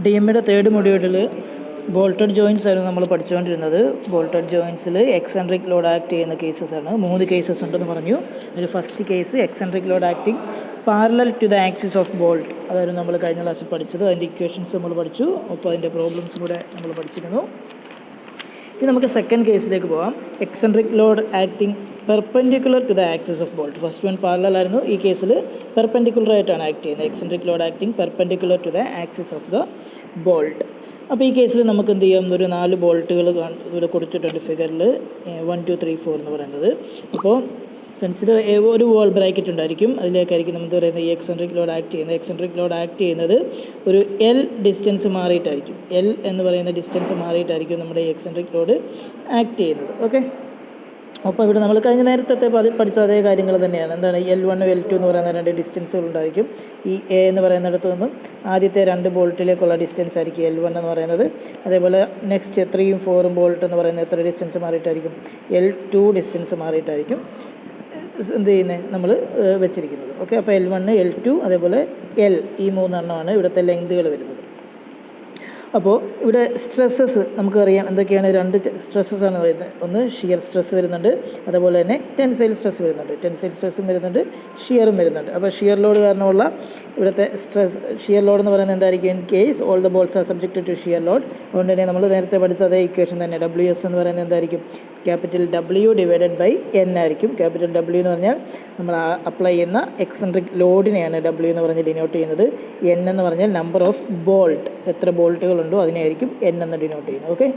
D എമ്മിയുടെ third മൊഡ്യൂളിൽ bolted joints ആയിരുന്നു നമ്മൾ പഠിച്ചുകൊണ്ടിരുന്നത്. ബോൾട്ടഡ് ജോയിൻസിൽ എക്സെൻട്രിക് ലോഡ് ആക്ട് ചെയ്യുന്ന കേസസ് ആണ്. 3 കേസസ് ഉണ്ടെന്ന് പറഞ്ഞു. അതിൽ first case eccentric load acting parallel to the axis of bolt, അതായിരുന്നു നമ്മൾ കഴിഞ്ഞ ക്ലാസ്സിൽ പഠിച്ചത്. അതിൻ്റെ ഇക്വേഷൻസ് നമ്മൾ പഠിച്ചു, അപ്പോൾ അതിൻ്റെ പ്രോബ്ലംസ് കൂടെ നമ്മൾ പഠിച്ചിരുന്നു. ഇനി നമുക്ക് സെക്കൻഡ് കേസിലേക്ക് പോകാം. Eccentric load acting perpendicular to the axis of bolt. First one parallel ആയിരുന്നു, ഈ കേസിൽ പെർപെൻഡിക്കുലർ ആയിട്ടാണ് ആക്ട് ചെയ്യുന്നത്. Eccentric load acting perpendicular to the axis of the bolt. അപ്പോൾ ഈ കേസിൽ നമുക്ക് എന്ത് ചെയ്യാം, ഒരു 4 ബോൾട്ടുകൾ ഇവിടെ കൊടുത്തിട്ടുണ്ട് ഫിഗറിൽ, 1 2 3 4 എന്ന് പറയുന്നത്. അപ്പോൾ കൺസിഡർ ഒരു വോൾ ബ്രാക്കറ്റ് ഉണ്ടായിരിക്കും, അതിലേക്കായിരിക്കും നമുക്ക് പറയുന്നത് ഈ എക്സെൻട്രിക് ലോഡ് ആക്ട് ചെയ്യുന്നത്. എക്സെൻട്രിക് ലോഡ് ആക്ട് ചെയ്യുന്നത് ഒരു എൽ ഡിസ്റ്റൻസ് മാറിയിട്ടായിരിക്കും, എൽ എന്ന് പറയുന്ന ഡിസ്റ്റൻസ് മാറിയിട്ടായിരിക്കും നമ്മുടെ ഈ എക്സെൻട്രിക് ലോഡ് ആക്ട് ചെയ്യുന്നത്. ഓക്കെ, അപ്പോൾ ഇവിടെ നമ്മൾ കഴിഞ്ഞ നേരത്തെ പഠിച്ച അതേ കാര്യങ്ങൾ തന്നെയാണ്. എന്താണ്, L1 L2 എന്ന് പറയുന്ന 2 ഡിസ്റ്റൻസുകൾ ഉണ്ടായിരിക്കും. ഈ എ എന്ന് പറയുന്നിടത്തു നിന്നും ആദ്യത്തെ 2 ബോൾട്ടിലേക്കുള്ള ഡിസ്റ്റൻസ് ആയിരിക്കും L1 എന്ന് പറയുന്നത്. അതേപോലെ നെക്സ്റ്റ് 3ഉം 4ഉം ബോൾട്ട് എന്ന് പറയുന്നത് എത്ര ഡിസ്റ്റൻസ് മാറിയിട്ടായിരിക്കും, L2 ഡിസ്റ്റൻസ് മാറിയിട്ടായിരിക്കും എന്ത് ചെയ്യുന്നത്, നമ്മൾ വെച്ചിരിക്കുന്നത്. ഓക്കെ, അപ്പോൾ L1 L2 അതേപോലെ L, ഈ 3 എണ്ണമാണ് ഇവിടുത്തെ ലെങ്തുകൾ വരുന്നത്. അപ്പോൾ ഇവിടെ സ്ട്രെസ്സസ് നമുക്കറിയാം എന്തൊക്കെയാണ്. 2 സ്ട്രെസ്സസ് ആണ് വരുന്നത്. ഒന്ന് ഷിയർ സ്ട്രെസ് വരുന്നുണ്ട്, അതുപോലെ തന്നെ ടെൻസൈൽ സ്ട്രെസ് വരുന്നുണ്ട്. ടെൻസൈൽ സ്ട്രെസ്സും വരുന്നുണ്ട്, ഷിയറും വരുന്നുണ്ട്. അപ്പോൾ ഷിയർ ലോഡ് കാരണമുള്ള ഇവിടുത്തെ സ്ട്രെസ്, ഷിയർ ലോഡ് എന്ന് പറയുന്നത് എന്തായിരിക്കും, in case all the bolts are subject to shear load. അതുകൊണ്ട് തന്നെ നമ്മൾ നേരത്തെ പഠിച്ച അതേ ഇക്വേഷൻ തന്നെ, WS എന്ന് പറയുന്നത് എന്തായിരിക്കും, capital W divided by N ആയിരിക്കും. ക്യാപിറ്റൽ W എന്ന് പറഞ്ഞാൽ നമ്മൾ അപ്ലൈ ചെയ്യുന്ന എക്സെൻട്രിക് ലോഡിനെയാണ് W എന്ന് പറഞ്ഞ് ഡിനോട്ട് ചെയ്യുന്നത്. N എന്ന് പറഞ്ഞാൽ നമ്പർ ഓഫ് ബോൾട്ട്, എത്ര ബോൾട്ടുകളുണ്ടോ അതിനെയായിരിക്കും N എന്ന് ഡിനോട്ട് ചെയ്യുന്നത്. ഓക്കെ,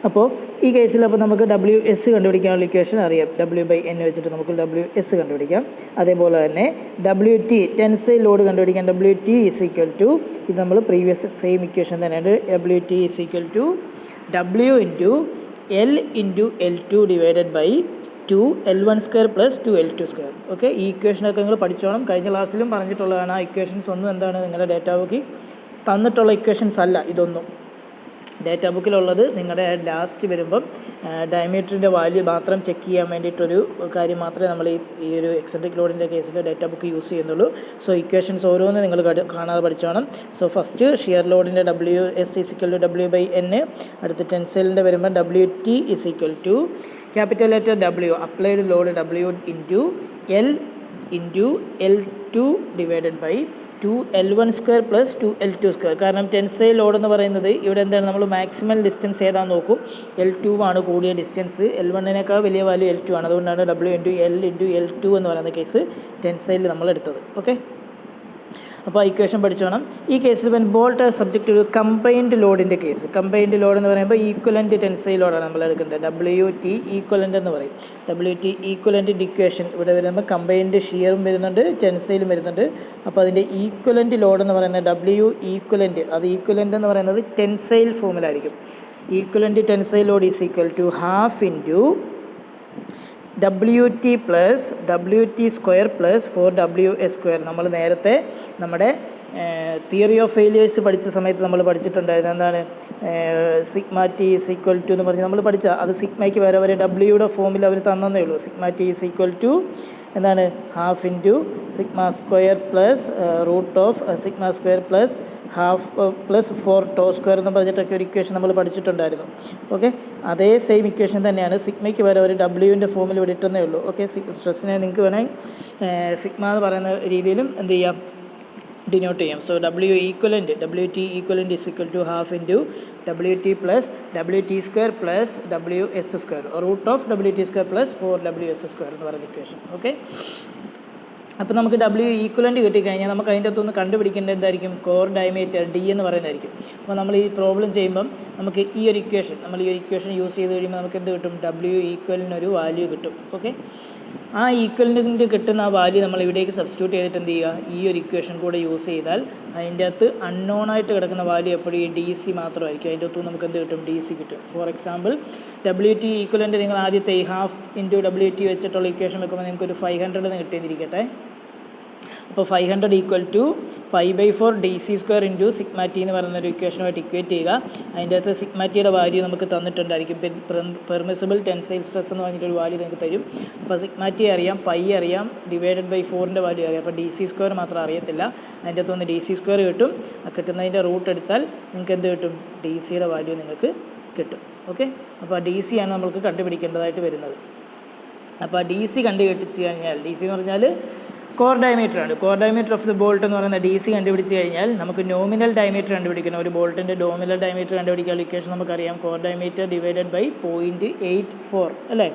അപ്പോൾ ഈ കേസിൽ അപ്പോൾ നമുക്ക് WS കണ്ടുപിടിക്കാനുള്ള ഇക്വേഷൻ അറിയാം. W/N വെച്ചിട്ട് നമുക്ക് WS കണ്ടുപിടിക്കാം. അതേപോലെ തന്നെ WT, ടെൻസൈൽ ലോഡ് കണ്ടുപിടിക്കാൻ WT ഈസ് ഈക്വൽ ടു, ഇത് നമ്മൾ പ്രീവിയസ് സെയിം ഇക്വേഷൻ തന്നെയാണ്. WT is equal to W into L into L2 divided by 2 L1 square plus 2 L2 square. Okay, ഈ ഇക്വേഷനൊക്കെ നിങ്ങൾ പഠിച്ചോണം. കഴിഞ്ഞ ക്ലാസ്സിലും പറഞ്ഞിട്ടുള്ളതാണ്. ആ ഇക്വേഷൻസ് ഒന്നും എന്താണ് നിങ്ങളുടെ ഡേറ്റാ ബുക്കിൽ തന്നിട്ടുള്ള ഇക്വേഷൻസ് അല്ല ഇതൊന്നും. ഡേറ്റാ ബുക്കിലുള്ളത് നിങ്ങളുടെ ലാസ്റ്റ് വരുമ്പം ഡയമീറ്ററിൻ്റെ വാല്യൂ മാത്രം ചെക്ക് ചെയ്യാൻ വേണ്ടിയിട്ടൊരു കാര്യം മാത്രമേ നമ്മൾ ഈ ഒരു എക്സെൻട്രിക് ലോഡിൻ്റെ കേസിൽ ഡേറ്റാ ബുക്ക് യൂസ് ചെയ്യുന്നുള്ളൂ. സോ ഇക്വേഷൻസ് ഓരോന്ന് നിങ്ങൾ കാണാതെ പഠിച്ചോണം. സോ ഫസ്റ്റ് ഷിയർ ലോഡിൻ്റെ WS is equal to W/N, അടുത്ത ടെൻസൈലിൻ്റെ വരുമ്പോൾ WT is equal to capital letter W, applied load W into L into L2 divided by 2 L1 square plus 2 L2 square. കാരണം tensile load എന്ന് പറയുന്നത് ഇവിടെ എന്താണ്, നമ്മൾ മാക്സിമം ഡിസ്റ്റൻസ് ഏതാണെന്ന് നോക്കും. L2 ആണ് കൂടിയ ഡിസ്റ്റൻസ്, L1നേക്കാൾ വലിയ വാല്യൂ L2 ആണ്. അതുകൊണ്ടാണ് W into L into L2 എന്ന് പറയുന്ന കേസ് ടെൻസൈലിൽ നമ്മൾ എടുത്തത്. ഓക്കെ, അപ്പോൾ ഇക്വേഷൻ പഠിച്ചോണം. ഈ കേസിൽ വെൻ ബോൾട്ട് ആർ സബ്ജക്റ്റ് ഒരു കമ്പൈൻഡ് ലോഡിൻ്റെ കേസ്, കമ്പൈൻഡ് ലോഡ് എന്ന് പറയുമ്പോൾ ഈക്വലൻറ്റ് ടെൻസൈൽ ലോഡാണ് നമ്മൾ എടുക്കേണ്ടത്. WT ഈക്വലൻ്റ് എന്ന് പറയും. WT ഈക്വലൻ്റ് ഇക്വേഷൻ ഇവിടെ വരുമ്പോൾ കമ്പൈൻഡ് ഷിയറും വരുന്നുണ്ട്, ടെൻസൈലും വരുന്നുണ്ട്. അപ്പോൾ അതിൻ്റെ ഈക്വലൻ്റ് ലോഡ് എന്ന് പറയുന്നത് W ഈക്വലൻ്റ്, അത് ഈക്വലൻ്റ് എന്ന് പറയുന്നത് ടെൻസൈൽ ഫോമിലായിരിക്കും. Equivalent tensile load is equal to half into WT plus WT square plus 4WS square. നമ്മൾ നേരത്തെ നമ്മുടെ തിയറി ഓഫ് ഫെയിലിയേഴ്സ് പഠിച്ച സമയത്ത് നമ്മൾ പഠിച്ചിട്ടുണ്ടായിരുന്നു. എന്താണ്, sigma T is equal to എന്ന് പറഞ്ഞ് നമ്മൾ പഠിച്ച, അത് സിഗ്മയ്ക്ക് വരെ വരെ Wയുടെ ഫോമിൽ അവർ തന്നേ ഉള്ളൂ. Sigma T is equal to എന്താണ്, half into sigma square plus root of sigma square plus half plus 4 tau square എന്ന് പറഞ്ഞിട്ടൊക്കെ ഒരു ഇക്വേഷൻ നമ്മൾ പഠിച്ചിട്ടുണ്ടായിരുന്നു. ഓക്കെ, അതേ സെയിം ഇക്വേഷൻ തന്നെയാണ് സിഗ്മയ്ക്ക് വരെ ഒരു Wൻ്റെ ഫോമിൽ ഇവിടെ ഇട്ടെന്നേ ഉള്ളൂ. ഓക്കെ, സ്ട്രെസ്സിനെ നിങ്ങൾക്ക് വേണമെങ്കിൽ സിഗ്മ എന്ന് പറയുന്ന രീതിയിലും എന്ത് ചെയ്യാം, ഡിനോട്ട് ചെയ്യാം. So WT equivalent is equal to half into WT plus WT square plus WS square, root of WT square plus 4WS square എന്ന് പറയുന്ന ഇക്വേഷൻ. ഓക്കെ, അപ്പോൾ നമുക്ക് W ഈക്വലൻ്റ് കിട്ടിക്കഴിഞ്ഞാൽ നമുക്ക് അതിൻ്റെ അകത്തൊന്ന് കണ്ടുപിടിക്കേണ്ടത് എന്തായിരിക്കും, കോർ ഡയമീറ്റർ D എന്ന് പറയുന്നതായിരിക്കും. അപ്പോൾ നമ്മൾ ഈ പ്രോബ്ലം ചെയ്യുമ്പം നമുക്ക് ഈ ഒരു ഇക്വേഷൻ യൂസ് ചെയ്ത് കഴിയുമ്പോൾ നമുക്ക് എന്ത് കിട്ടും, W ഈക്വലിനൊരു വാല്യൂ കിട്ടും. ഓക്കെ, ആ ഈക്വലിൻ്റെ കിട്ടുന്ന ആ വാല്യൂ നമ്മൾ ഇവിടേക്ക് സബ്സ്റ്റിറ്റ്യൂട്ട് ചെയ്തിട്ട് എന്ത് ചെയ്യുക, ഈ ഒരു ഇക്വേഷൻ കൂടെ യൂസ് ചെയ്താൽ അതിൻ്റെ അകത്ത് അൺനോൺ ആയിട്ട് കിടക്കുന്ന വാല്യൂ എപ്പോഴും ഈ DC മാത്രമായിരിക്കും. അതിൻ്റെ അകത്ത് നമുക്ക് എന്ത് കിട്ടും, DC കിട്ടും. ഫോർ എക്സാമ്പിൾ WT ഈക്വലൻ്റ് നിങ്ങൾ ആദ്യത്തെ ഈ ഹാഫ് ഇൻറ്റു WT വെച്ചിട്ടുള്ള ഇക്വേഷൻ വെക്കുമ്പോൾ നിങ്ങൾക്ക് ഒരു 500 എന്ന് കിട്ടിയെന്നിരിക്കട്ടെ. അപ്പോൾ 500 equal to π/4 dc² into sigma T എന്ന് പറയുന്നൊരു ഇക്വേഷനുമായിട്ട് ഇക്വേറ്റ് ചെയ്യുക. അതിൻ്റെ അകത്ത് സിഗ്മ ടിയുടെ വാല്യൂ നമുക്ക് തന്നിട്ടുണ്ടായിരിക്കും. പെർമിസിബിൾ ടെൻസൈൽ സ്ട്രെസ് എന്ന് പറഞ്ഞിട്ടൊരു വാല്യൂ നിങ്ങൾക്ക് തരും. അപ്പോൾ സിഗ്മ ടി അറിയാം, പൈ അറിയാം, ഡിവൈഡഡ് ബൈ 4ൻ്റെ വാല്യൂ അറിയാം. അപ്പോൾ dc² മാത്രം അറിയത്തില്ല. അതിൻ്റെ അകത്ത് ഒന്ന് dc² കിട്ടും. കിട്ടുന്നതിൻ്റെ റൂട്ട് എടുത്താൽ നിങ്ങൾക്ക് എന്ത് കിട്ടും? dcയുടെ വാല്യൂ നിങ്ങൾക്ക് കിട്ടും. ഓക്കെ, അപ്പോൾ dc ആണ് നമ്മൾക്ക് കണ്ടുപിടിക്കേണ്ടതായിട്ട് വരുന്നത്. അപ്പോൾ dc കണ്ടുപിടിച്ച് കഴിഞ്ഞാൽ, dc എന്ന് പറഞ്ഞാൽ കോർ ഡയമീറ്റർ ആണ്. Core diameter of the bolt എന്ന് പറയുന്ന dc കണ്ടുപിടിച്ച് കഴിഞ്ഞാൽ നമുക്ക് നോമിനൽ ഡയമീറ്റർ കണ്ടുപിടിക്കണം. ഒരു ബോൾട്ടിൻ്റെ നോമിനൽ ഡയമീറ്റർ കണ്ടുപിടിക്കാൻ ഇക്വേഷൻ നമുക്കറിയാം. കോർ ഡയമീറ്റർ ഡിവൈഡഡ് ബൈ 0.84 അല്ലേ?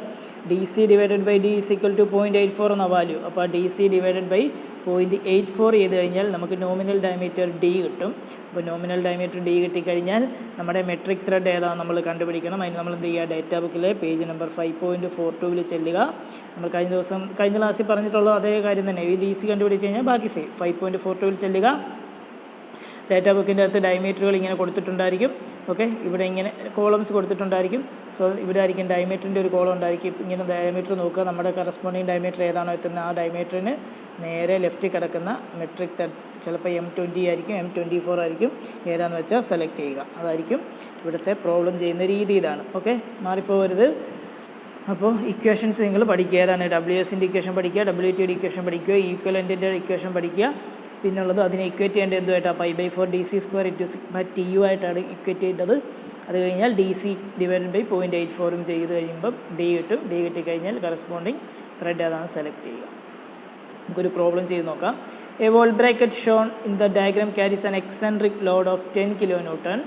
dc divided by d is equal to 0.84 എന്ന വാല്യൂ. അപ്പോൾ dc ഡിവൈഡഡ് ബൈ 0.84 ചെയ്ത് കഴിഞ്ഞാൽ നമുക്ക് നോമിനൽ ഡയമീറ്റർ d കിട്ടും. അപ്പോൾ നോമിനൽ ഡയമീറ്റർ d കിട്ടിക്കഴിഞ്ഞാൽ നമ്മുടെ മെട്രിക് ത്രെഡ് ഏതാണ് നമ്മൾ കണ്ടുപിടിക്കണം. അതിന് നമ്മൾ എന്ത് ചെയ്യുക? ഡേറ്റ ബുക്കിലെ പേജ് നമ്പർ 5.42 ചെല്ലുക. നമ്മൾ കഴിഞ്ഞ ക്ലാസ്സിൽ പറഞ്ഞിട്ടുള്ള അതേ കാര്യം തന്നെ. ഈ dc കണ്ടുപിടിച്ച് കഴിഞ്ഞാൽ ബാക്കി 5.42 ചെല്ലുക. ഡേറ്റ ബുക്കിൻ്റെ അകത്ത് ഡയമീറ്ററുകൾ ഇങ്ങനെ കൊടുത്തിട്ടുണ്ടായിരിക്കും. ഓക്കെ, ഇവിടെ ഇങ്ങനെ കോളംസ് കൊടുത്തിട്ടുണ്ടായിരിക്കും. സോ ഇവിടെ ആയിരിക്കും ഡയമീറ്ററിൻ്റെ ഒരു കോളം ഉണ്ടായിരിക്കും. ഇങ്ങനെ ഡയമീറ്റർ നോക്കുക. നമ്മുടെ കറസ്പോണ്ടിങ് ഡയമീറ്റർ ഏതാണോ എത്തുന്നത് ആ ഡയമീറ്ററിന് നേരെ ലെഫ്റ്റ് കിടക്കുന്ന മെട്രിക് ത്രെഡ് ചിലപ്പോൾ M20 ആയിരിക്കും, M24 ആയിരിക്കും. ഏതാണെന്ന് വെച്ചാൽ സെലക്ട് ചെയ്യുക. അതായിരിക്കും ഇവിടുത്തെ പ്രോബ്ലം ചെയ്യുന്ന രീതി. ഇതാണ്. ഓക്കെ, മാറിപ്പോകരുത്. അപ്പോൾ ഇക്വേഷൻസ് നിങ്ങൾ പഠിക്കുക. ഏതാണ്? WSൻ്റെ ഇക്വേഷൻ പഠിക്കുക, WTയുടെ ഇക്വേഷൻ പഠിക്കുക, ഈക്വലൻറ്റിൻ്റെ ഇക്വേഷൻ പഠിക്കുക. പിന്നുള്ളത് അതിനെ ഇക്വേറ്റ് ചെയ്യേണ്ടത് എന്തുമായിട്ടാണ്? π/4 dc² into sigma T U ആയിട്ടാണ് ഇക്വേറ്റ് ചെയ്യേണ്ടത്. അത് കഴിഞ്ഞാൽ dc ഡിവൈഡഡ് ബൈ 0.84 ചെയ്ത് കഴിയുമ്പം d കിട്ടും. d കിട്ടിക്കഴിഞ്ഞാൽ കറസ്പോണ്ടിങ് ത്രെഡ് ഏതാണ് സെലക്ട് ചെയ്യുക. നമുക്കൊരു പ്രോബ്ലം ചെയ്ത് നോക്കാം. A wall bracket shown in the diagram carries an eccentric load of 10 kN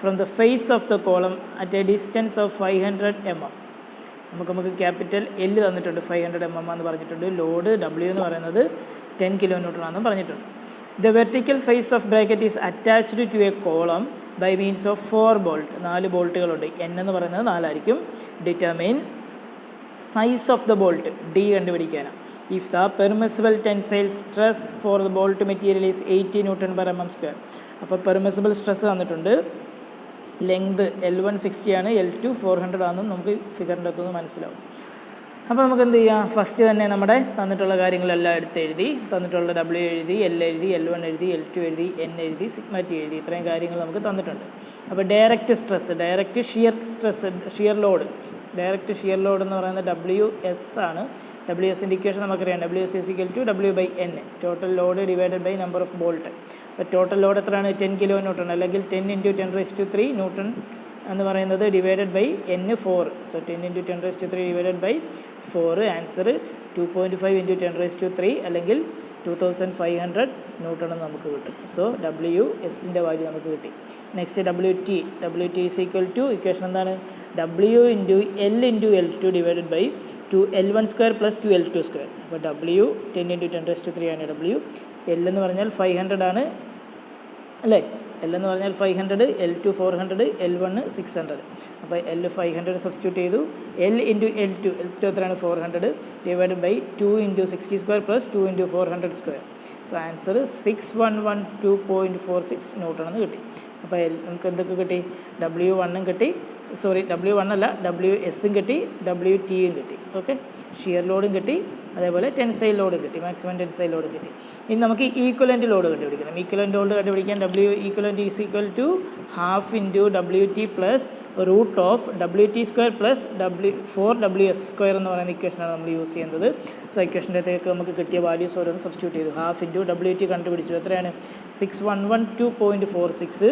from the face of the column at a distance of 500 mm. നമുക്ക് ക്യാപിറ്റൽ L തന്നിട്ടുണ്ട്, 500 mm എന്ന് പറഞ്ഞിട്ടുണ്ട്. Load W എന്ന് പറയുന്നത് 10 kN ആണെന്ന് പറഞ്ഞിട്ടുണ്ട്. The vertical face of bracket is attached to a column by means of 4 bolt. 4 ബോൾട്ടുകളുണ്ട്. n എന്ന് പറയുന്നത് 4 ആയിരിക്കും. Determine size of the bolt, d കണ്ടുപിടിക്കാനാണ്. If the permissible tensile stress for the bolt material is 80 N/mm². അപ്പോൾ permissible stress തന്നിട്ടുണ്ട്. Length L1 60 ആണ്, L2 400 ആണെന്നും നമുക്ക് ഫിഗറിൻ്റെ അകത്തുനിന്ന് മനസ്സിലാവും. അപ്പോൾ നമുക്ക് എന്ത് ചെയ്യാം? ഫസ്റ്റ് തന്നെ നമ്മുടെ തന്നിട്ടുള്ള കാര്യങ്ങളെല്ലാം എടുത്ത് എഴുതി. തന്നിട്ടുള്ള W എഴുതി, L എഴുതി, L1 എഴുതി, L2 എഴുതി, N എഴുതി, സിഗ്മ ടി എഴുതി. ഇത്രയും കാര്യങ്ങൾ നമുക്ക് തന്നിട്ടുണ്ട്. അപ്പോൾ direct stress, direct shear stress, shear load, direct shear load എന്ന് പറയുന്നത് WS ആണ്. WSൻ്റെ ഇക്വേഷൻ നമുക്കറിയാം. WS is equal to W/N, total load divided by number of bolt. അപ്പോൾ ടോട്ടൽ ലോഡ് എത്രയാണ്? 10 kN അല്ലെങ്കിൽ 10 × 10⁻³ ന്യൂട്ടൺ എന്ന് പറയുന്നത് divided by N 4. So 10 × 10⁻³ divided by 4. Answer 2.5 × 10⁻³ അല്ലെങ്കിൽ 2500 ന്യൂട്ടൺ എന്ന് നമുക്ക് കിട്ടും. സോ WSൻ്റെ വാല്യൂ നമുക്ക് കിട്ടി. Next WT is equal to equation എന്താണ്? W × L × L2 divided by 2L1² + 2L2². അപ്പോൾ W 10 × 10⁻³ ആണ് W. L എന്ന് പറഞ്ഞാൽ 500 ആണ് അല്ലേ? L എന്ന് പറഞ്ഞാൽ 500, L2 400, L1 600. അപ്പോൾ L 500 സബ്സ്റ്റിറ്റ്യൂട്ട് ചെയ്തു. L × L2 എത്രയാണ്? 400 ഡിവൈഡഡ് ബൈ 2 × 60² + 2 × 400². അപ്പോൾ ആൻസർ 6112.46 ന്യൂട്ടൺ എന്ന് കിട്ടി. അപ്പോൾ നമുക്ക് എന്തൊക്കെ കിട്ടി? W1 കിട്ടി, W1 അല്ല, WSും കിട്ടി, WTയും കിട്ടി. ഓക്കെ, ഷിയർ ലോഡും കിട്ടി, അതേപോലെ ടെൻസൈൽ ലോഡും കിട്ടി, മാക്സിമം ടെൻസൈൽ ലോഡും കിട്ടി. ഇനി നമുക്ക് ഈക്വലൻ്റ് ലോഡ് കണ്ടുപിടിക്കണം. ഈക്വലൻ്റ് ലോഡ് കണ്ടുപിടിക്കാൻ W equivalent is equal to 1/2 × WT + √WT² + 4WS² എന്ന് പറയുന്ന ഇക്വേഷനാണ് നമ്മൾ യൂസ് ചെയ്യുന്നത്. സോ ഇക്വേഷൻ്റെ അകത്തേക്ക് നമുക്ക് കിട്ടിയ വാല്യൂസ് ഓരോന്ന് സബ്സ്റ്റിറ്റ്യൂട്ട് ചെയ്തു. 1/2 × WT കണ്ടുപിടിച്ചു. എത്രയാണ്? 6112.46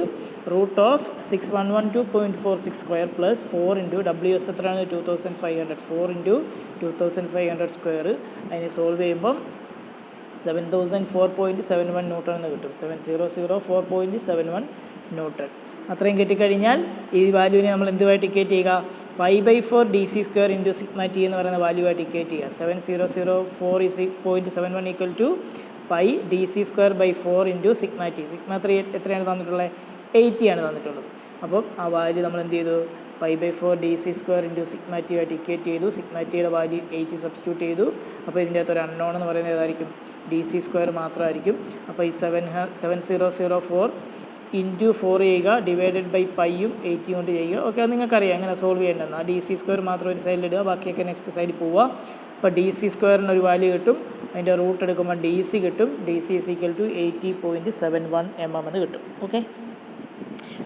√611.46² + 4 × WS എത്രയാണ്? 2500. 4 × 2500². അതിനെ സോൾവ് ചെയ്യുമ്പം 7004.71 ന്യൂട്ടൺ എന്ന് കിട്ടും. 7004.71 ന്യൂട്ടൺ. അത്രയും കിട്ടിക്കഴിഞ്ഞാൽ ഈ വാല്യൂവിനെ നമ്മൾ എന്തുമായിട്ട് ഇക്വേറ്റ് ചെയ്യുക? π/4 dc² ഇൻറ്റു സിഗ്മ ടി എന്ന് പറയുന്ന വാല്യൂ ആയിട്ട് ഇക്വേറ്റ് ചെയ്യുക. 7004.71 equal to π dc²/4 into sigma T. Sigma 3 എത്രയാണ് തന്നിട്ടുള്ളത്? 80 ആണ് തന്നിട്ടുള്ളത്. അപ്പം ആ വാല്യൂ നമ്മൾ എന്ത് ചെയ്തു? π/4 dc² ഇൻറ്റു സിഗ്മ ടി ആയിട്ട് ഇക്വേറ്റ് ചെയ്തു. സിഗ്മ ടിയുടെ വാല്യൂ 80 സബ്സ്റ്റിറ്റ്യൂട്ട് ചെയ്തു. അപ്പോൾ ഇതിൻ്റെ അകത്ത് ഒരു അൺനോൺ എന്ന് പറയുന്നത് ഏതായിരിക്കും? dc² മാത്രമായിരിക്കും. അപ്പോൾ ഈ 7004 ഇൻറ്റു 4 ചെയ്യുക, ഡിവൈഡഡ് ബൈ പൈയും 80 കൊണ്ട് ചെയ്യുക. ഓക്കെ, അത് നിങ്ങൾക്കറിയാം എങ്ങനെ സോൾവ് ചെയ്യേണ്ടതെന്ന്. ആ dc² മാത്രം ഒരു സൈഡിലിടുക, ബാക്കിയൊക്കെ നെക്സ്റ്റ് സൈഡിൽ പോവുക. അപ്പോൾ dc² ഒരു വാല്യൂ കിട്ടും. അതിൻ്റെ റൂട്ട് എടുക്കുമ്പോൾ DC കിട്ടും. DC = 80.71 mm എന്ന് കിട്ടും. ഓക്കെ,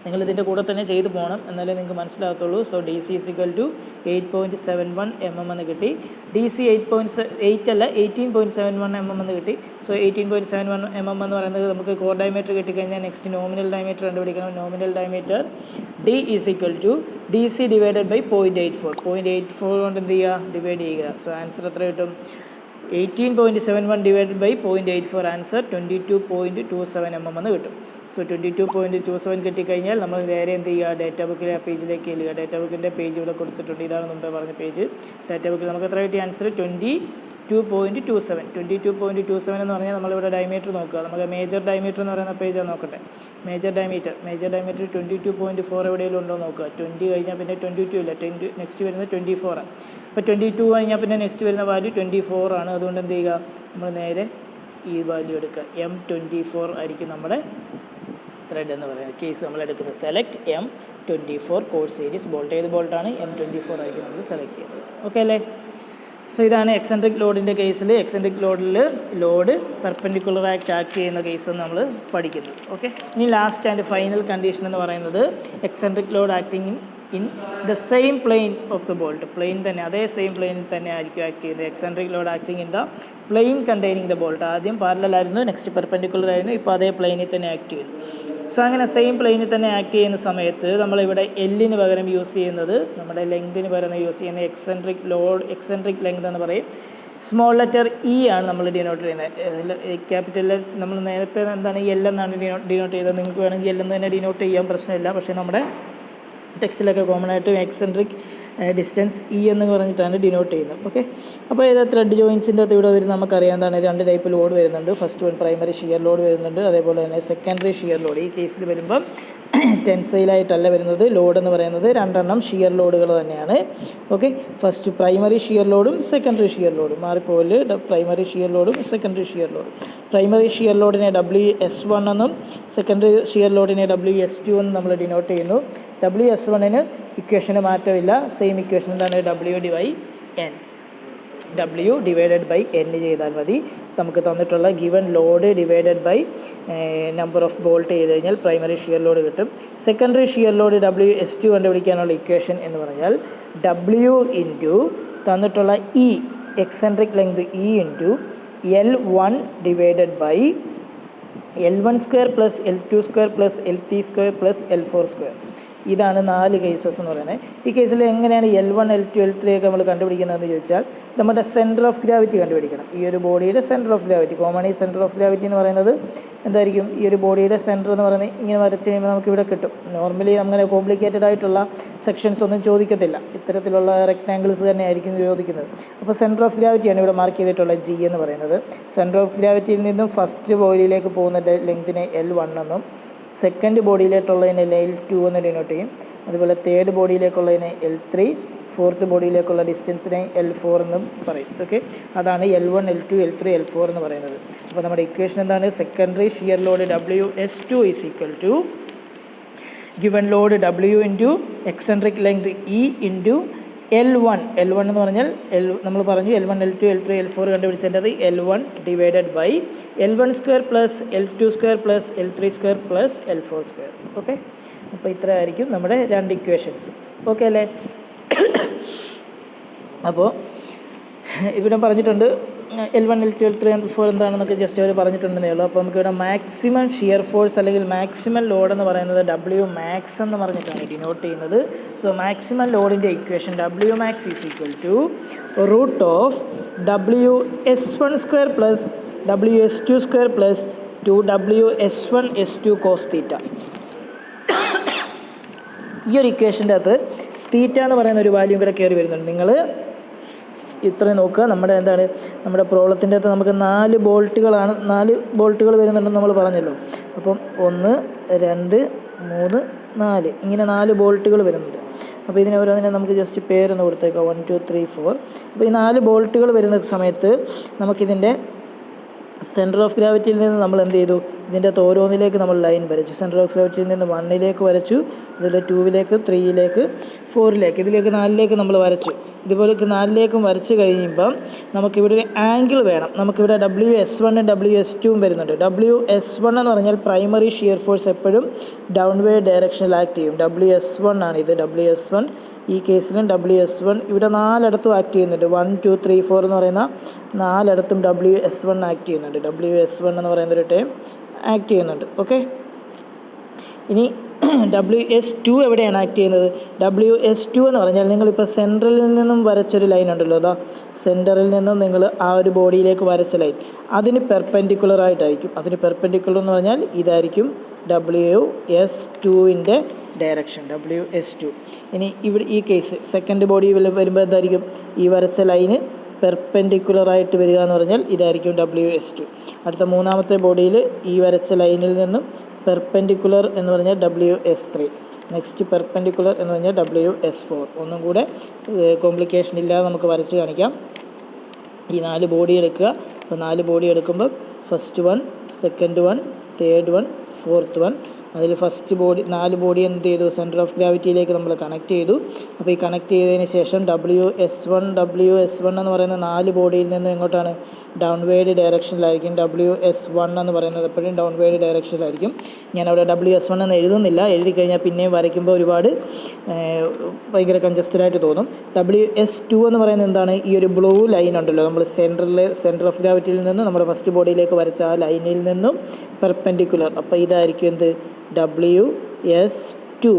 നിങ്ങളിതിൻ്റെ കൂടെ തന്നെ ചെയ്തു പോകണം, എന്നാലേ നിങ്ങൾക്ക് മനസ്സിലാകത്തുള്ളൂ. സോ DC = 8.71 mm എന്ന് കിട്ടി. DC 8 അല്ല 18.71 mm എന്ന് കിട്ടി. സോ 18.71 mm എന്ന് പറയുന്നത് നമുക്ക് കോർ ഡയമീറ്റർ കിട്ടിക്കഴിഞ്ഞാൽ നെക്സ്റ്റ് നോമിനൽ ഡയമീറ്റർ കണ്ടുപിടിക്കണം. Nominal diameter D = DC / 0.84. 0.84 കൊണ്ട് എന്ത് ചെയ്യുക, ഡിവൈഡ് ചെയ്യുക. സോ ആൻസർ എത്ര കിട്ടും? 18.71 / 0.84, ആൻസർ 22.27 mm എന്ന് കിട്ടും. സോ 22.27 കിട്ടിക്കഴിഞ്ഞാൽ നമ്മൾ നേരെ എന്ത് ചെയ്യുക, ഡേറ്റ ബുക്കിലെ ആ പേജിലേക്ക് ചെല്ലുക. ഡേറ്റ ബുക്കിൻ്റെ പേജ് ഇവിടെ കൊടുത്തിട്ടുണ്ട്. ഇതാണ് മുമ്പേ പറഞ്ഞ പേജ്. ഡേറ്റ ബുക്കിൽ നമുക്ക് എത്ര കിട്ടി? ആൻസർ 22.27. 22.27 എന്ന് പറഞ്ഞാൽ നമ്മളിവിടെ ഡയമീറ്റർ നോക്കുക. നമുക്ക് മേജർ ഡയമീറ്റർ എന്ന് പറയുന്ന പേജാണ് നോക്കട്ടെ. മേജർ ഡയമീറ്റർ 22.4 എവിടെയെങ്കിലും ഉണ്ടോ നോക്കുക. 20 കഴിഞ്ഞാൽ പിന്നെ 22 ഇല്ല, നെക്സ്റ്റ് വരുന്നത് 24 ആണ്. അപ്പോൾ 22 കഴിഞ്ഞാൽ പിന്നെ നെക്സ്റ്റ് വരുന്ന വാല്യൂ 24 ആണ്. അതുകൊണ്ട് എന്ത് ചെയ്യുക, നമ്മൾ നേരെ ഈ വാല്യൂ എടുക്കുക. M24 ആയിരിക്കും നമ്മുടെ ത്രെഡ് എന്ന് പറയുന്നത് കേസ് നമ്മൾ എടുക്കുന്നത്. Select M24 code series bolt. ഏത് ബോൾട്ടാണ്? M24 ആയിരിക്കും നമ്മൾ സെലക്ട് ചെയ്യുന്നത്. ഓക്കെ അല്ലേ? സോ ഇതാണ് എക്സെൻട്രിക് ലോഡിൻ്റെ കേസിൽ. എക്സെൻട്രിക് ലോഡിൽ ലോഡ് പെർപെൻഡിക്കുലർ ആക്ട് ചെയ്യുന്ന കേസ് നമ്മൾ പഠിക്കുന്നത്. ഓക്കെ, ഇനി ലാസ്റ്റ് ആൻഡ് ഫൈനൽ കണ്ടീഷൻ എന്ന് പറയുന്നത് eccentric load acting in the same plane of the bolt. Plane തന്നെ, അതേ സെയിം പ്ലെയിനിൽ തന്നെ ആയിരിക്കും ആക്ട് ചെയ്യുന്നത്. Eccentric load acting in the plane containing the bolt. ആദ്യം പാരലൽ ആയിരുന്നു, നെക്സ്റ്റ് പെർപെൻഡിക്കുലർ ആയിരുന്നു, ഇപ്പോൾ അതേ പ്ലെയിനിൽ തന്നെ ആക്ട് ചെയ്യുന്നു. സോ അങ്ങനെ സെയിം പ്ലെയിനിൽ തന്നെ ആക്ട് ചെയ്യുന്ന സമയത്ത് നമ്മളിവിടെ എല്ലിന് പകരം യൂസ് ചെയ്യുന്നത്, നമ്മുടെ ലെങ്തിന് പകരം യൂസ് ചെയ്യുന്ന എക്സെൻട്രിക് ലോഡ്, എക്സെൻട്രിക് ലെങ്ത് എന്ന് പറയും. സ്മോൾ ലെറ്റർ E ആണ് നമ്മൾ ഡിനോട്ട് ചെയ്യുന്നത്. ക്യാപിറ്റൽ നമ്മൾ നേരത്തെ എന്താണ് L എന്നാണ് ഡിനോട്ട് ചെയ്തത്. നിങ്ങൾക്ക് വേണമെങ്കിൽ L എന്ന് തന്നെ ഡിനോട്ട് ചെയ്യാൻ പ്രശ്നമില്ല. പക്ഷേ നമ്മുടെ ടെക്സ്റ്റിലൊക്കെ കോമൺ ആയിട്ട് എക്സെൻട്രിക് ഡിസ്റ്റൻസ് E എന്ന് പറഞ്ഞിട്ടാണ് ഡിനോട്ട് ചെയ്യുന്നത്. ഓക്കെ, അപ്പോൾ ഇത് ത്രെഡ് ജോയിൻസിൻ്റെ അകത്ത് ഇവിടെ വരുന്നത് നമുക്കറിയാം. എന്താണ്, 2 ടൈപ്പ് ലോഡ് വരുന്നുണ്ട്. First one primary shear load വരുന്നുണ്ട്, അതേപോലെ തന്നെ സെക്കൻഡറി ഷിയർ ലോഡ്. ഈ കേസിൽ വരുമ്പം ടെൻസൈലായിട്ടല്ല വരുന്നത്. ലോഡ് എന്ന് പറയുന്നത് 2 ഷിയർ ലോഡുകൾ തന്നെയാണ്. ഓക്കെ, ഫസ്റ്റ് പ്രൈമറി ഷിയർ ലോഡും സെക്കൻഡറി ഷിയർ ലോഡും മാറിപ്പോല്. പ്രൈമറി ഷിയർ ലോഡും സെക്കൻഡറി ഷിയർ ലോഡും. പ്രൈമറി ഷിയർ ലോഡിനെ WS1 എന്നും സെക്കൻഡറി ഷിയർ ലോഡിനെ WS2 എന്നും നമ്മൾ ഡിനോട്ട് ചെയ്യുന്നു. WS1ന് ഇക്വേഷന് മാറ്റമില്ല, സെയിം ഇക്വേഷൻ എന്താണ്, W ഡിവൈഡഡ് ബൈ N ചെയ്താൽ മതി. നമുക്ക് തന്നിട്ടുള്ള given load divided by number of bolt ചെയ്ത് കഴിഞ്ഞാൽ പ്രൈമറി ഷിയർ ലോഡ് കിട്ടും. സെക്കൻഡറി ഷിയർ ലോഡ് WS2 കണ്ടുപിടിക്കാനുള്ള ഇക്വേഷൻ എന്ന് പറഞ്ഞാൽ W ഇൻറ്റു തന്നിട്ടുള്ള E eccentric length E into L1 divided by L1² plus L2² plus L3² plus L4². ഇതാണ് 4 cases എന്ന് പറയുന്നത്. ഈ കേസിൽ എങ്ങനെയാണ് L1, L2, L3 ഒക്കെ നമ്മൾ കണ്ടുപിടിക്കുന്നതെന്ന് ചോദിച്ചാൽ നമ്മുടെ സെൻറ്റർ ഓഫ് ഗ്രാവിറ്റി കണ്ടുപിടിക്കണം. ഈ ഒരു ബോഡിയുടെ സെൻറ്റർ ഓഫ് ഗ്രാവിറ്റി, കോമൺ ഈ സെൻറ്റർ ഓഫ് ഗ്രാവിറ്റി എന്ന് പറയുന്നത് എന്തായിരിക്കും? ഈ ഒരു ബോഡിയുടെ സെൻറ്റർ എന്ന് പറയുന്നത് ഇങ്ങനെ വരച്ച് കഴിയുമ്പോൾ നമുക്കിവിടെ കിട്ടും. നോർമലി അങ്ങനെ കോംപ്ലിക്കേറ്റഡ് ആയിട്ടുള്ള സെക്ഷൻസ് ഒന്നും ചോദിക്കത്തില്ല, ഇത്തരത്തിലുള്ള റെക്ടാങ്കിൾസ് തന്നെ ആയിരിക്കും ചോദിക്കുന്നത്. അപ്പോൾ സെൻറ്റർ ഓഫ് ഗ്രാവിറ്റിയാണ് ഇവിടെ മാർക്ക് ചെയ്തിട്ടുള്ള G എന്ന് പറയുന്നത്. സെൻറ്റർ ഓഫ് ഗ്രാവിറ്റിയിൽ നിന്നും ഫസ്റ്റ് ബോഡിയിലേക്ക് പോകുന്ന ലെങ്തിനെ L1 എന്നും സെക്കൻഡ് ബോഡിയിലേക്കുള്ളതിനെ L2 എന്ന് ഡിനോട്ട് ചെയ്യും. അതുപോലെ തേർഡ് ബോഡിയിലേക്കുള്ളതിനെ L3, ഫോർത്ത് ബോഡിയിലേക്കുള്ള ഡിസ്റ്റൻസിനെ L4 എന്നും പറയും. ഓക്കെ, അതാണ് L1, L2, L3, L4 എന്ന് പറയുന്നത്. അപ്പോൾ നമ്മുടെ ഇക്വേഷൻ എന്താണ്? Secondary shear load WS2 is equal to given load W into eccentric length E into L1 എന്ന് പറഞ്ഞാൽ നമ്മൾ പറഞ്ഞു L1, L2, L3, L4 കണ്ടുപിടിച്ചത് L1 divided by L1² plus L2² plus L3² plus L4². Okay, അപ്പോൾ ഇത്ര ആയിരിക്കും നമ്മുടെ 2 equations. Okay അല്ലേ? അപ്പോൾ ഇവിടെ പറഞ്ഞിട്ടുണ്ട് L1, L2, L3, L4 എന്താണെന്നൊക്കെ ജസ്റ്റ് അവർ പറഞ്ഞിട്ടുണ്ടെന്നേ ഉള്ളൂ. അപ്പോൾ നമുക്കിവിടെ മാക്സിമം ഷിയർ ഫോഴ്സ് അല്ലെങ്കിൽ മാക്സിമം ലോഡ് എന്ന് പറയുന്നത് W മാക്സ് എന്ന് പറഞ്ഞിട്ടാണ് ഡിനോട്ട് ചെയ്യുന്നത്. സോ മാക്സിമം ലോഡിൻ്റെ equation W max is equal to root of WS1² plus WS2² plus 2WS1 S2 cos theta. ഈ ഒരു ഇക്വേഷൻ്റെ അകത്ത് തീറ്റ എന്ന് പറയുന്ന ഒരു വാല്യൂ കൂടെ കയറി വരുന്നുണ്ട്. നിങ്ങൾ ഇത്രയും നോക്കുക. നമ്മുടെ എന്താണ്, നമ്മുടെ പ്രോബ്ലത്തിൻ്റെ അകത്ത് നമുക്ക് 4 ബോൾട്ടുകൾ വരുന്നുണ്ടെന്ന് നമ്മൾ പറഞ്ഞല്ലോ. അപ്പം 1, 2, 3, 4 ഇങ്ങനെ 4 ബോൾട്ടുകൾ വരുന്നുണ്ട്. അപ്പോൾ ഇതിനെ ഓരോന്നിനെ നമുക്ക് ജസ്റ്റ് പേരൊന്ന് കൊടുത്തേക്കാം. 1, 2, 3, 4. അപ്പോൾ ഈ 4 ബോൾട്ടുകൾ വരുന്ന സമയത്ത് നമുക്കിതിൻ്റെ സെൻറ്റർ ഓഫ് ഗ്രാവിറ്റിയിൽ നിന്ന് നമ്മൾ എന്ത് ചെയ്തു? ഇതിൻ്റെ അകത്ത് ഓരോന്നിലേക്ക് നമ്മൾ ലൈൻ വരച്ചു. സെൻറ്റർ ഓഫ് ഗ്രാവിറ്റിയിൽ നിന്ന് 1ലേക്ക് വരച്ചു, അതുപോലെ 2ലേക്ക്, 3ലേക്ക്, 4ലേക്ക്, ഇതിലേക്ക് 4ലേക്ക് നമ്മൾ വരച്ചു. ഇതുപോലെ 4ലേക്കും വരച്ച് കഴിയുമ്പം നമുക്കിവിടെ ഒരു ആംഗിൾ വേണം. നമുക്കിവിടെ WS1 WS2 വരുന്നുണ്ട്. WS1 എന്ന് പറഞ്ഞാൽ പ്രൈമറി ഷിയർ ഫോഴ്സ് എപ്പോഴും ഡൗൺവേർഡ് ഡയറക്ഷനിൽ ആക്ട് ചെയ്യും. WS1 ആണ് ഇത്. WS1 ഈ കേസിലും WS1 ഇവിടെ 4ഇടത്തും ആക്ട് ചെയ്യുന്നുണ്ട്. 1, 2, 3, 4 എന്ന് പറയുന്ന 4ഇടത്തും WS1 ആക്ട് ചെയ്യുന്നുണ്ട്. WS1 എന്ന് പറയുന്നൊരു ടൈം ആക്ട് ചെയ്യുന്നുണ്ട്. ഓക്കെ, ഇനി WS2 എവിടെയാണ് ആക്ട് ചെയ്യുന്നത്? WS2 എന്ന് പറഞ്ഞാൽ നിങ്ങളിപ്പോൾ സെൻട്രലിൽ നിന്നും വരച്ചൊരു ലൈൻ ഉണ്ടല്ലോ, അതാ സെൻറ്ററിൽ നിന്നും നിങ്ങൾ ആ ഒരു ബോഡിയിലേക്ക് വരച്ച ലൈൻ അതിന് പെർപെൻഡിക്കുലർ ആയിട്ടായിരിക്കും. അതിന് പെർപെൻഡിക്കുലർ എന്ന് പറഞ്ഞാൽ ഇതായിരിക്കും WS2ൻ്റെ ഡയറക്ഷൻ, WS2. ഇനി ഇവിടെ ഈ കേസ് സെക്കൻഡ് ബോഡി വരുമ്പോൾ എന്തായിരിക്കും? ഈ വരച്ച ലൈന് പെർപെൻഡിക്കുലറായിട്ട് വരിക എന്ന് പറഞ്ഞാൽ ഇതായിരിക്കും WS2. അടുത്ത മൂന്നാമത്തെ ബോഡിയിൽ ഈ വരച്ച ലൈനിൽ നിന്നും പെർപെൻഡിക്കുലർ എന്ന് പറഞ്ഞാൽ WS3. നെക്സ്റ്റ് പെർപെൻഡിക്കുലർ എന്ന് പറഞ്ഞാൽ WS4. ഒന്നും കൂടെ കോംപ്ലിക്കേഷൻ ഇല്ലാതെ നമുക്ക് വരച്ച് കാണിക്കാം. ഈ 4 ബോഡി എടുക്കുക. അപ്പോൾ 4 ബോഡി എടുക്കുമ്പോൾ ഫസ്റ്റ് 1, സെക്കൻഡ് 1, തേർഡ് 1, ഫോർത്ത് 1. അതിൽ ഫസ്റ്റ് ബോഡി 4 ബോഡി എന്ത് ചെയ്തു? സെൻറ്റർ ഓഫ് ഗ്രാവിറ്റിയിലേക്ക് നമ്മൾ കണക്ട് ചെയ്തു. അപ്പോൾ ഈ കണക്ട് ചെയ്തതിന് ശേഷം WS1 എന്ന് പറയുന്ന 4 ബോഡിയിൽ നിന്ന് എങ്ങോട്ടാണ്? ഡൗൺവേർഡ് ഡയറക്ഷനിലായിരിക്കും. WS1 എന്ന് പറയുന്നത് എപ്പോഴും ഡൗൺവേർഡ് ഡയറക്ഷനിലായിരിക്കും. ഞാനവിടെ WS1 എന്ന് എഴുതുന്നില്ല. എഴുതി കഴിഞ്ഞാൽ പിന്നെയും വരയ്ക്കുമ്പോൾ ഒരുപാട് ഭയങ്കര കൺജസ്റ്റഡായിട്ട് തോന്നും. WS2 എന്ന് പറയുന്നത് എന്താണ്? ഈ ഒരു ബ്ലൂ ലൈൻ ഉണ്ടല്ലോ, നമ്മൾ സെൻറ്റർ ഓഫ് ഗ്രാവിറ്റിയിൽ നിന്ന് നമ്മുടെ ഫസ്റ്റ് ബോഡിയിലേക്ക് വരച്ച ആ ലൈനിൽ നിന്നും പെർപെൻഡിക്കുലർ. അപ്പോൾ ഇതായിരിക്കും എന്ത്? WS2.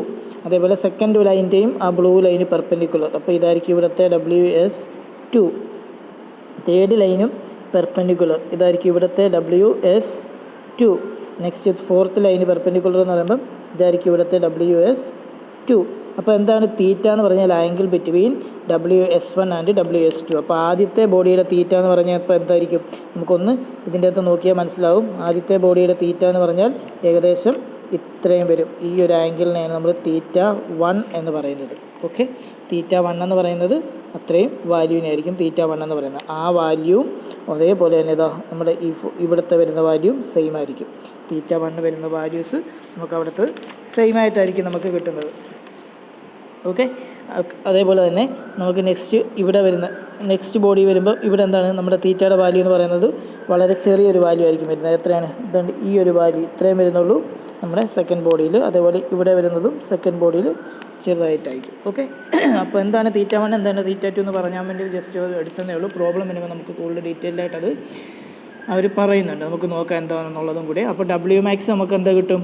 അതേപോലെ സെക്കൻഡ് ലൈൻ്റെയും ആ ബ്ലൂ ലൈന് പെർപെൻഡിക്കുലർ. അപ്പോൾ ഇതായിരിക്കും ഇവിടുത്തെ WS2. തേർഡ് ലൈനും പെർപെൻഡിക്കുലർ. ഇതായിരിക്കും ഇവിടുത്തെ WS2. Next fourth line perpendicular എന്ന് പറയുമ്പം ഇതായിരിക്കും ഇവിടുത്തെ WS2. അപ്പോൾ എന്താണ് തീറ്റ എന്ന് പറഞ്ഞാൽ? Angle between WS1 and WS2. അപ്പോൾ ആദ്യത്തെ ബോഡിയുടെ തീറ്റ എന്ന് പറഞ്ഞാൽ ഇപ്പോൾ എന്തായിരിക്കും? നമുക്കൊന്ന് ഇതിൻ്റെ അകത്ത് നോക്കിയാൽ മനസ്സിലാവും. ആദ്യത്തെ ബോഡിയുടെ തീറ്റ എന്ന് പറഞ്ഞാൽ ഏകദേശം ഇത്രയും വരും. ഈ ഒരു ആംഗിളിനെയാണ് നമ്മൾ θ1 എന്ന് പറയുന്നത്. ഓക്കെ, θ1 എന്ന് പറയുന്നത് അത്രയും വാല്യൂവിനായിരിക്കും θ1 എന്ന് പറയുന്നത്. ആ വാല്യൂവും അതേപോലെ തന്നെ ഇതാ നമ്മുടെ ഇവിടുത്തെ വരുന്ന വാല്യൂവും സെയിം ആയിരിക്കും. θ1 വരുന്ന വാല്യൂസ് നമുക്ക് അവിടുത്തെ സെയിം ആയിട്ടായിരിക്കും നമുക്ക് കിട്ടുന്നത്. ഓക്കെ, അതേപോലെ തന്നെ നമുക്ക് ഇവിടെ വരുന്ന നെക്സ്റ്റ് ബോഡി വരുമ്പോൾ ഇവിടെ എന്താണ്? നമ്മുടെ തീറ്റയുടെ വാല്യൂ എന്ന് പറയുന്നത് വളരെ ചെറിയൊരു വാല്യൂ ആയിരിക്കും വരുന്നത്. എത്രയാണ്? ഇതുകൊണ്ട് ഈ ഒരു വാല്യൂ ഇത്രയും വരുന്നുള്ളൂ നമ്മുടെ സെക്കൻഡ് ബോഡിയിൽ. അതേപോലെ ഇവിടെ വരുന്നതും സെക്കൻഡ് ബോഡിയിൽ ചെറുതായിട്ടായിരിക്കും. ഓക്കെ, അപ്പോൾ എന്താണ് θ1 എന്താണ് θ2 എന്ന് പറഞ്ഞാൽ വേണ്ടി ജസ്റ്റ് എടുത്തതേ ഉള്ളൂ. പ്രോബ്ലം വരുമ്പോൾ നമുക്ക് കൂടുതൽ ഡീറ്റെയിൽഡായിട്ട് അത് അവർ പറയുന്നുണ്ട്. നമുക്ക് നോക്കാം എന്താണെന്നുള്ളതും കൂടി. അപ്പോൾ WMax നമുക്ക് എന്താ കിട്ടും?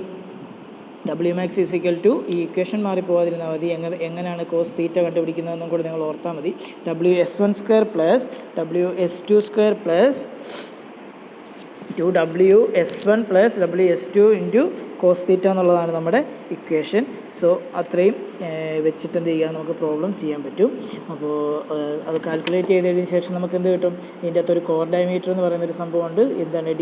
WMax = ഈ ഇക്വേഷൻ മാറിപ്പോകാതിരുന്നാൽ മതി. എങ്ങനെയാണ് cos θ കണ്ടുപിടിക്കുന്നതെന്നും കൂടി നിങ്ങൾ ഓർത്താൽ മതി. WS1² plus WS2² plus 2WS1 plus WS2 into cos θ എന്നുള്ളതാണ് നമ്മുടെ ഇക്വേഷൻ. സോ അത്രയും വെച്ചിട്ട് എന്ത് ചെയ്യുക? നമുക്ക് പ്രോബ്ലം ചെയ്യാൻ പറ്റും. അപ്പോൾ അത് കാൽക്കുലേറ്റ് ചെയ്തതിന് ശേഷം നമുക്ക് എന്ത് കിട്ടും? ഇതിൻ്റെ അകത്തൊരു കോർ ഡയമീറ്റർ എന്ന് പറയുന്നൊരു സംഭവമുണ്ട്. എന്താണ്?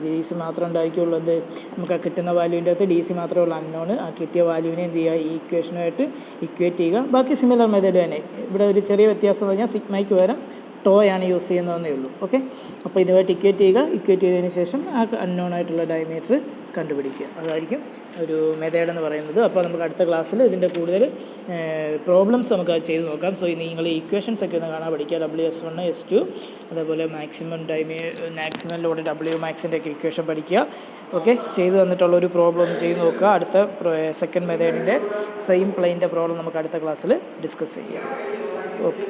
DC മാത്രം ഉണ്ടാക്കിയുള്ളൂ. എന്ത്? നമുക്ക് ആ കിട്ടുന്ന വാല്യൂവിൻ്റെ അകത്ത് DC മാത്രമേ ഉള്ളൂ അൺനോൺ. ആ കിട്ടിയ വാല്യൂവിനെ എന്ത് ചെയ്യുക? ഈ ഇക്വേഷനുമായിട്ട് ഇക്വേറ്റ് ചെയ്യുക. ബാക്കി സിമിലർ മെത്തേഡ് തന്നെ. ഇവിടെ ഒരു ചെറിയ വ്യത്യാസം എന്ന് പറഞ്ഞാൽ സിഗ്മയ്ക്ക് പകരം ടോയാണ് യൂസ് ചെയ്യുന്നതെന്നേ ഉള്ളൂ. ഓക്കെ, അപ്പോൾ ഇതുമായിട്ട് ഇക്വേറ്റ് ചെയ്യുക. ഇക്വേറ്റ് ചെയ്തതിന് ശേഷം ആ അൺനോൺ ആയിട്ടുള്ള ഡയമീറ്റർ കണ്ടുപിടിക്കുക. അതായിരിക്കും ഒരു മെത്തേഡ് എന്ന് പറയുന്നത്. അപ്പോൾ നമുക്ക് അടുത്ത ക്ലാസ്സിൽ ഇതിൻ്റെ കൂടുതൽ പ്രോബ്ലംസ് നമുക്ക് അത് ചെയ്ത് നോക്കാം. സോ നിങ്ങൾ ഈ ഇക്വേഷൻസ് ഒക്കെ ഒന്ന് കാണാൻ പഠിക്കുക. WS1 S2 അതേപോലെ മാക്സിമം ലോഡ് WMaxൻ്റെ ഒക്കെ ഇക്വേഷൻ പഠിക്കുക. ഓക്കെ, ചെയ്തു തന്നിട്ടുള്ള ഒരു പ്രോബ്ലം ഒന്ന് ചെയ്ത് നോക്കുക. അടുത്ത സെക്കൻഡ് മെത്തേഡിൻ്റെ സെയിം പ്ലെയിൻ്റെ പ്രോബ്ലം നമുക്ക് അടുത്ത ക്ലാസ്സിൽ ഡിസ്കസ് ചെയ്യാം. ഓക്കെ.